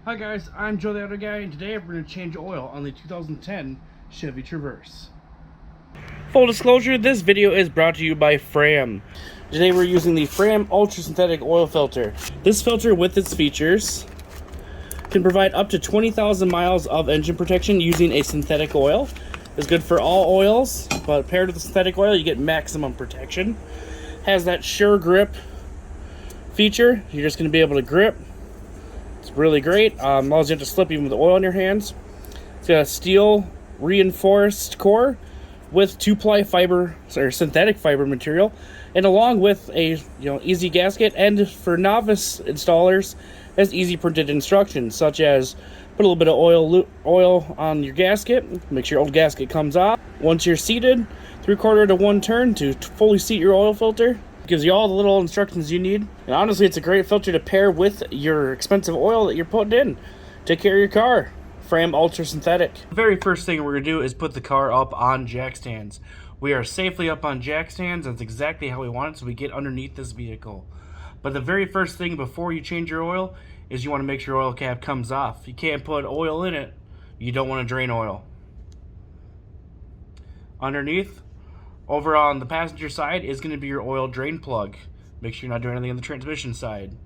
Hi guys, I'm Joe the Auto Guy, and today we're going to change oil on the 2010 Chevy Traverse. Full disclosure, this video is brought to you by FRAM. Today we're using the FRAM Ultra Synthetic oil filter. This filter with its features can provide up to 20,000 miles of engine protection using a synthetic oil. It's good for all oils, but paired with the synthetic oil you get maximum protection. Has that sure grip feature. You're just going to be able to grip. It's really great. Allows you to slip even with oil in your hands. It's got a steel reinforced core with 2-ply fiber or synthetic fiber material, and along with a easy gasket, and for novice installers has easy printed instructions such as put a little bit of oil on your gasket, make sure your old gasket comes off. Once you're seated, 3/4 to 1 turn to fully seat your oil filter. Gives you all the little instructions you need. And honestly, it's a great filter to pair with your expensive oil that you're putting in. Take care of your car. FRAM Ultra Synthetic. The very first thing we're going to do is put the car up on jack stands. We are safely up on jack stands. That's exactly how we want it, so we get underneath this vehicle. But the very first thing before you change your oil is you want to make sure your oil cap comes off. You can't put oil in it. You don't want to drain oil. Underneath, over on the passenger side is going to be your oil drain plug. Make sure you're not doing anything on the transmission side.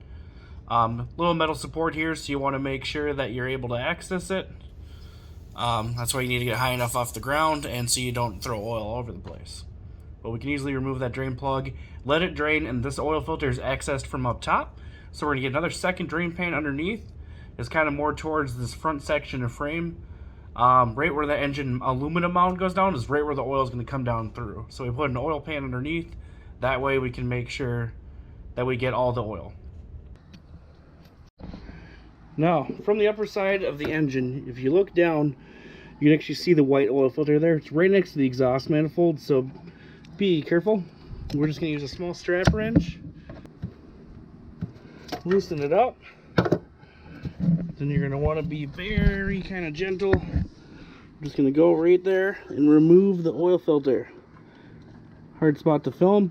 Little metal support here, so you want to make sure that you're able to access it. That's why you need to get high enough off the ground and so you don't throw oil all over the place. But we can easily remove that drain plug, let it drain, and this oil filter is accessed from up top. So we're going to get another second drain pan underneath. It's kind of more towards this front section of frame. Right where the engine aluminum mount goes down is right where the oil is going to come down through. So we put an oil pan underneath. That way we can make sure that we get all the oil. Now, from the upper side of the engine, if you look down, you can actually see the white oil filter there. It's right next to the exhaust manifold, so be careful. We're just going to use a small strap wrench. Loosen it up. Then you're going to want to be very kind of gentle. I'm just going to go right there and remove the oil filter. Hard spot to film.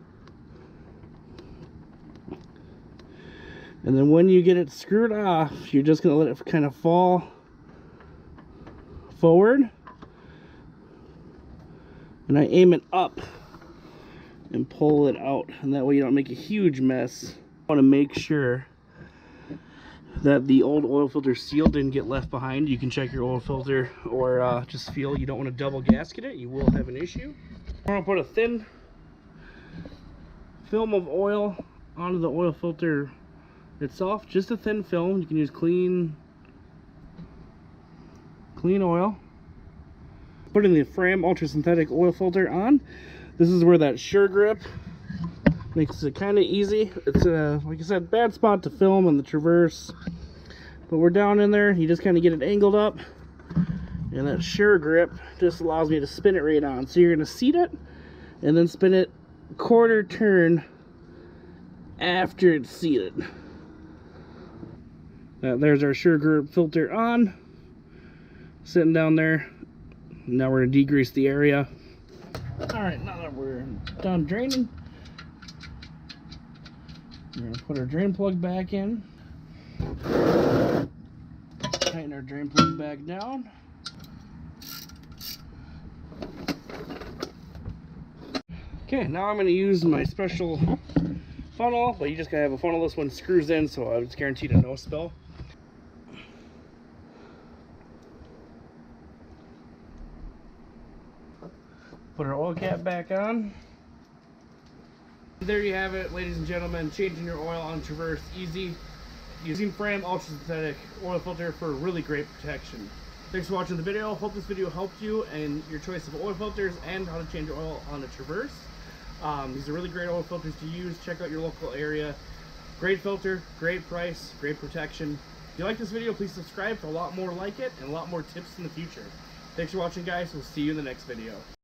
And then when you get it screwed off, you're just going to let it kind of fall forward. And I aim it up and pull it out. And that way you don't make a huge mess. I want to make sure that the old oil filter seal didn't get left behind. You can check your oil filter or just feel you don't want to double gasket it. You will have an issue. I'm going to put a thin film of oil onto the oil filter itself. Just a thin film. You can use clean oil. Putting the FRAM Ultra Synthetic oil filter on. This is where that sure grip makes it kind of easy. It's like I said, bad spot to film on the Traverse, but we're down in there. You just kind of get it angled up, and that sure grip just allows me to spin it right on. So you're going to seat it and then spin it 1/4 turn after it's seated. There's our sure grip filter on, sitting down there. Now we're going to degrease the area. Alright, now that we're done draining, we're going to put our drain plug back in. Tighten our drain plug back down. Okay, now I'm going to use my special funnel, but you just gotta have a funnel. This one screws in, so it's guaranteed a no spill. Put our oil cap back on. There you have it, ladies and gentlemen. Changing your oil on Traverse easy using FRAM Ultra Synthetic oil filter for really great protection. Thanks for watching the video. Hope this video helped you in your choice of oil filters and how to change your oil on a Traverse. These are really great oil filters to use. Check out your local area. Great filter, great price, great protection. If you like this video, please subscribe for a lot more like it and a lot more tips in the future. Thanks for watching, guys. We'll see you in the next video.